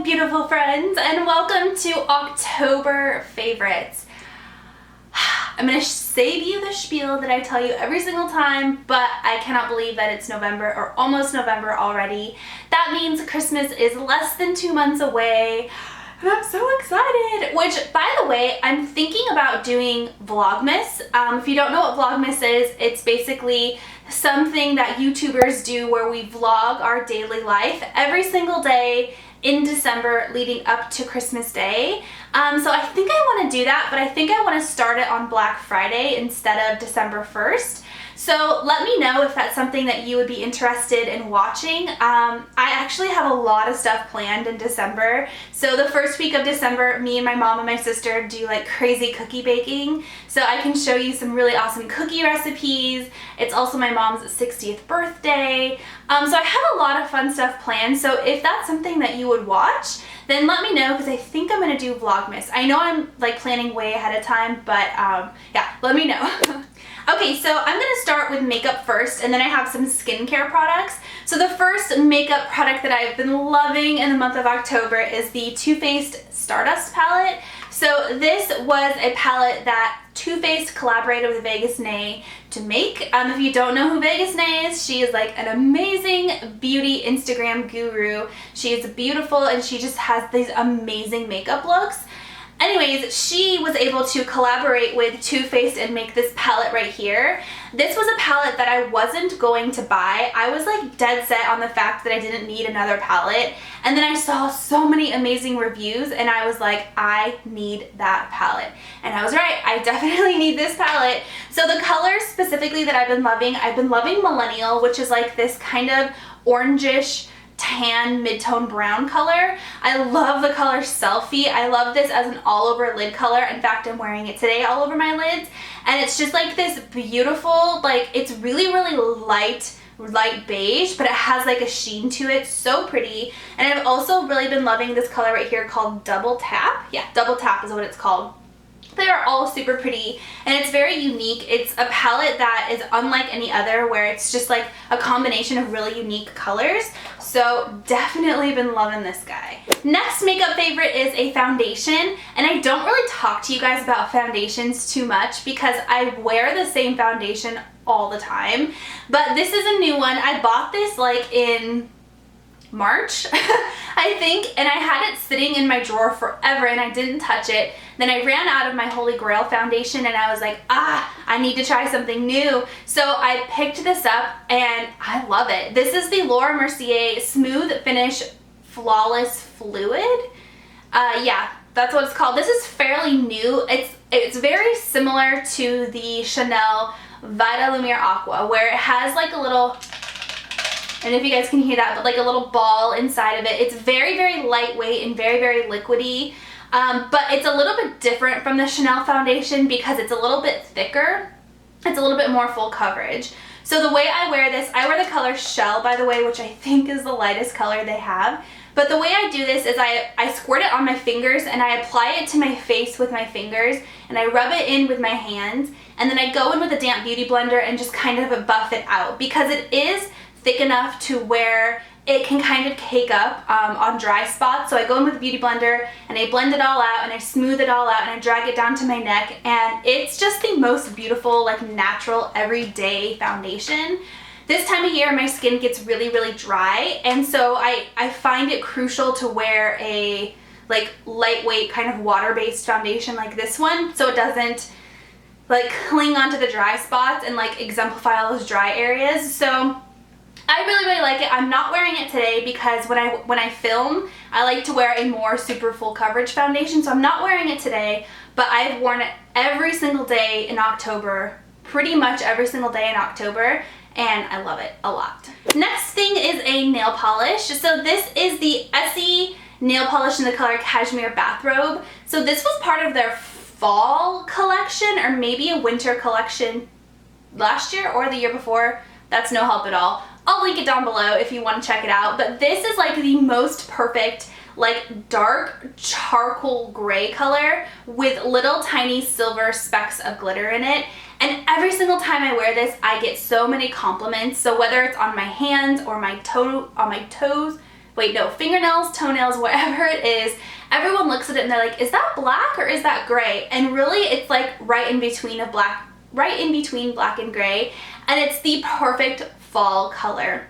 beautiful friends, and welcome to October favorites. I'm going to save you the spiel that I tell you every single time, but I cannot believe that it's November or almost November already. That means Christmas is less than 2 months away, and I'm so excited. Which, by the way, I'm thinking about doing Vlogmas. If you don't know what Vlogmas is, it's basically something that YouTubers do where we vlog our daily life every single day in December leading up to Christmas Day. So I think I want to do that, but I think I want to start it on Black Friday instead of December 1st. So let me know if that's something that you would be interested in watching. I actually have a lot of stuff planned in December. So the first week of December, me and my mom and my sister do like crazy cookie baking. So I can show you some really awesome cookie recipes. It's also my mom's 60th birthday. So I have a lot of fun stuff planned. So if that's something that you would watch, then let me know, because I think I'm going to do Vlogmas. I know I'm like planning way ahead of time, but yeah, let me know. Okay, so I'm going to start with makeup first, and then I have some skincare products. So the first makeup product that I've been loving in the month of October is the Too Faced Stardust palette. So this was a palette that Too Faced collaborated with Vegas Nay to make. If you don't know who Vegas Nay is, she is like an amazing beauty Instagram guru. She is beautiful and she just has these amazing makeup looks. Anyways, she was able to collaborate with Too Faced and make this palette right here. This was a palette that I wasn't going to buy. I was like dead set on the fact that I didn't need another palette. And then I saw so many amazing reviews and I was like, I need that palette. And I was right, I definitely need this palette. So the colors specifically that I've been loving Millennial, which is like this kind of orangish tan mid-tone brown color. I love the color Selfie. I love this as an all-over lid color. In fact, I'm wearing it today all over my lids. And it's just like this beautiful, like it's really light beige, but it has like a sheen to it. So pretty. And I've also really been loving this color right here called Double Tap. Yeah, Double Tap is what it's called. They are all super pretty and it's very unique. It's a palette that is unlike any other, where it's just like a combination of really unique colors. So definitely been loving this guy. Next makeup favorite is a foundation, and I don't really talk to you guys about foundations too much because I wear the same foundation all the time. But this is a new one. I bought this like in March, I think, and I had it sitting in my drawer forever and I didn't touch it. Then I ran out of my Holy Grail foundation and I was like, I need to try something new. So I picked this up and I love it. This is the Laura Mercier Smooth Finish Flawless Fluid. Yeah, that's what it's called. This is fairly new. It's very similar to the Chanel Vita Lumiere Aqua, where it has like a little, I don't know if you guys can hear that, but like a little ball inside of it. It's very lightweight and very liquidy. But it's a little bit different from the Chanel foundation because it's a little bit thicker. It's a little bit more full coverage. So the way I wear this, I wear the color Shell, by the way, which I think is the lightest color they have. But the way I do this is I squirt it on my fingers and I apply it to my face with my fingers and I rub it in with my hands, and then I go in with a damp beauty blender and just kind of buff it out because it is thick enough to where it can kind of cake up on dry spots. So I go in with a beauty blender and I blend it all out and I smooth it all out and I drag it down to my neck, and it's just the most beautiful, like natural, everyday foundation. This time of year my skin gets really dry, and so I find it crucial to wear a like lightweight kind of water-based foundation like this one, so it doesn't like cling onto the dry spots and like exemplify all those dry areas. So I really like it. I'm not wearing it today because when I film, I like to wear a more super full coverage foundation, so I'm not wearing it today, but I've worn it every single day in October, pretty much every single day in October, and I love it a lot. Next thing is a nail polish. So this is the Essie nail polish in the color Cashmere Bathrobe. So this was part of their fall collection or maybe a winter collection last year or the year before. That's no help at all. I'll link it down below if you want to check it out. But this is like the most perfect like dark charcoal gray color with little tiny silver specks of glitter in it. And every single time I wear this, I get so many compliments. So whether it's on my hands or my toes, wait, no, fingernails, toenails, whatever it is, everyone looks at it and they're like, is that black or is that gray? And really it's like right in between black and gray, and it's the perfect fall color.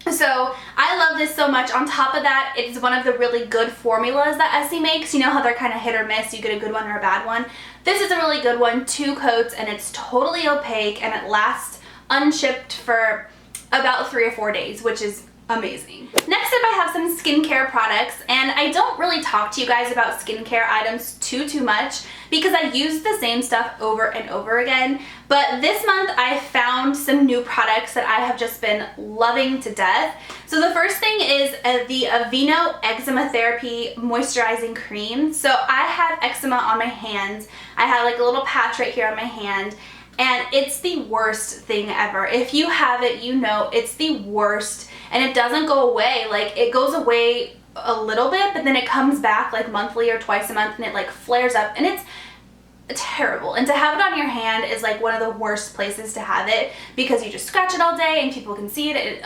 So I love this so much. On top of that, it's one of the really good formulas that Essie makes. You know how they're kind of hit or miss, you get a good one or a bad one. This is a really good one, 2 coats, and it's totally opaque, and it lasts unshipped for about 3 or 4 days, which is amazing. Next up, I have some skincare products, and I don't really talk to you guys about skincare items too much because I use the same stuff over and over again. But this month I found some new products that I have just been loving to death. So the first thing is the Aveeno Eczema Therapy Moisturizing Cream. So I have eczema on my hands. I have like a little patch right here on my hand, and it's the worst thing ever. If you have it, you know it's the worst, and it doesn't go away. Like, it goes away a little bit, but then it comes back like monthly or twice a month, and it like flares up, and it's terrible. And to have it on your hand is like one of the worst places to have it because you just scratch it all day and people can see it.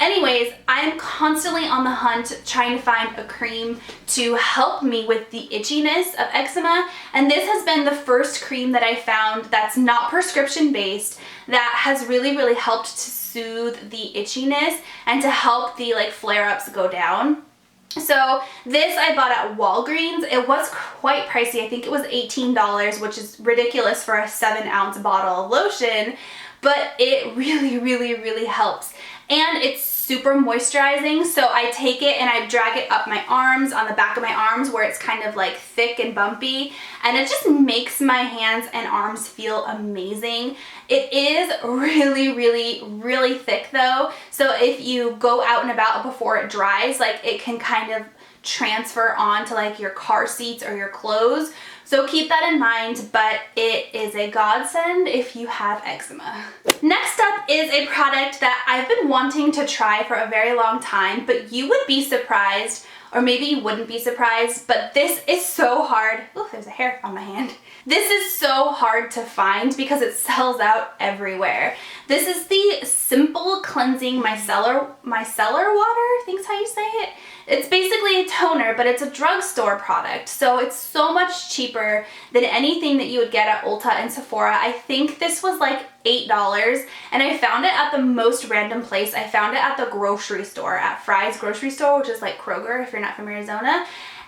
Anyways, I'm constantly on the hunt trying to find a cream to help me with the itchiness of eczema, and this has been the first cream that I found that's not prescription based that has really helped to soothe the itchiness and to help the like flare-ups go down. So this I bought at Walgreens. It was quite pricey. I think it was $18, which is ridiculous for a 7-ounce bottle of lotion, but it really helps. And it's super moisturizing, so I take it and I drag it up my arms, on the back of my arms where it's kind of like thick and bumpy, and it just makes my hands and arms feel amazing. It is really thick though, so if you go out and about before it dries, like it can kind of transfer onto like your car seats or your clothes. So keep that in mind, but it is a godsend if you have eczema. Next up is a product that I've been wanting to try for a very long time, but you would be surprised, or maybe you wouldn't be surprised, but this is so hard. Ooh, there's a hair on my hand. This is so hard to find because it sells out everywhere. This is the Simple Cleansing Micellar Water, I think is how you say it. It's basically a toner, but it's a drugstore product, so it's so much cheaper than anything that you would get at Ulta and Sephora. I think this was like $8, and I found it at the most random place. I found it at the grocery store, at Fry's grocery store, which is like Kroger if you're not from Arizona.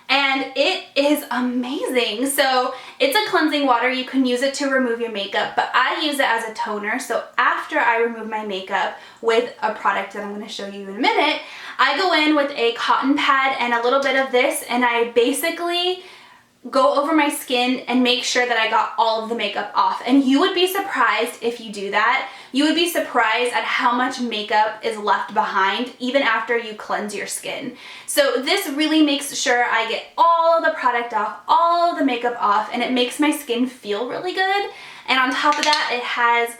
And it is amazing. So it's a cleansing water. You can use it to remove your makeup, but I use it as a toner. So after I remove my makeup with a product that I'm going to show you in a minute, I go in with a cotton pad and a little bit of this, and I basically go over my skin and make sure that I got all of the makeup off. And you would be surprised if you do that. You would be surprised at how much makeup is left behind even after you cleanse your skin. So this really makes sure I get all of the product off, all of the makeup off, and it makes my skin feel really good. And on top of that, it has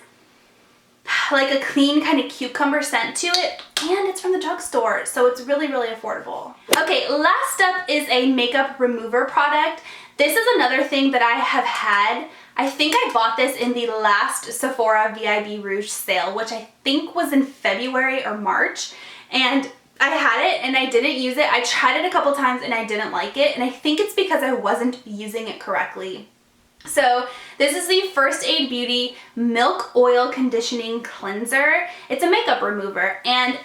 like a clean kind of cucumber scent to it, and it's from the drugstore, so it's really affordable. Okay, last up is a makeup remover product. This is another thing that I have had. I think I bought this in the last Sephora VIB Rouge sale, which I think was in February or March, and I had it and I didn't use it. I tried it a couple times and I didn't like it, and I think it's because I wasn't using it correctly. So this is the First Aid Beauty Milk Oil Conditioning Cleanser. It's a makeup remover, and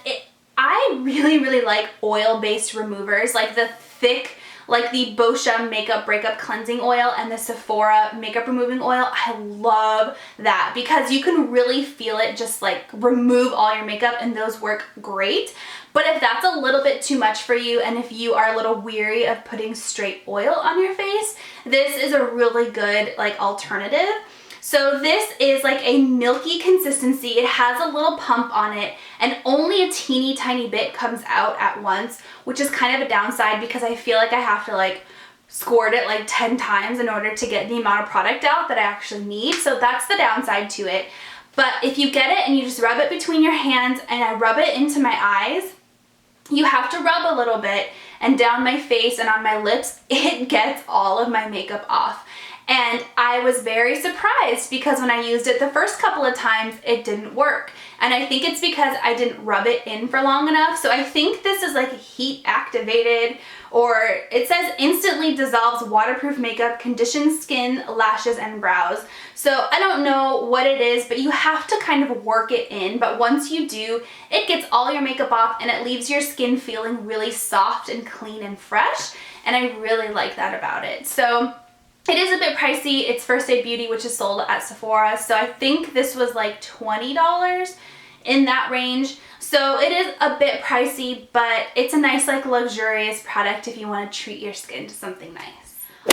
I really like oil-based removers, like the thick, like the Boscia Makeup Breakup Cleansing Oil and the Sephora Makeup Removing Oil. I love that because you can really feel it just like remove all your makeup, and those work great. But if that's a little bit too much for you, and if you are a little weary of putting straight oil on your face, this is a really good like alternative. So this is like a milky consistency. It has a little pump on it, and only a teeny tiny bit comes out at once, which is kind of a downside because I feel like I have to like squirt it like 10 times in order to get the amount of product out that I actually need. So that's the downside to it. But if you get it and you just rub it between your hands, and I rub it into my eyes, you have to rub a little bit, and down my face and on my lips, it gets all of my makeup off. And I was very surprised because when I used it the first couple of times, it didn't work. And I think it's because I didn't rub it in for long enough. So I think this is like heat activated, or it says instantly dissolves waterproof makeup, conditions skin, lashes, and brows. So I don't know what it is, but you have to kind of work it in. But once you do, it gets all your makeup off and it leaves your skin feeling really soft and clean and fresh. And I really like that about it. So it is a bit pricey. It's First Aid Beauty, which is sold at Sephora. So I think this was like $20 in that range. So it is a bit pricey, but it's a nice like luxurious product if you want to treat your skin to something nice.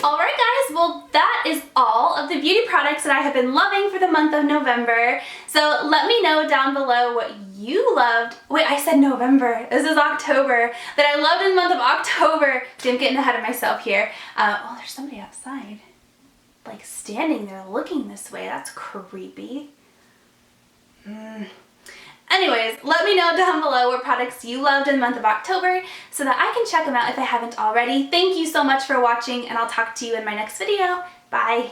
Alright guys, well that is all of the beauty products that I have been loving for the month of November. So let me know down below what you loved. Wait, I said November. This is October. That I loved in the month of October. See, I'm getting ahead of myself here. Oh, there's somebody outside. Like standing there looking this way. That's creepy. Anyways, let me know down below what products you loved in the month of October so that I can check them out if I haven't already. Thank you so much for watching, and I'll talk to you in my next video. Bye!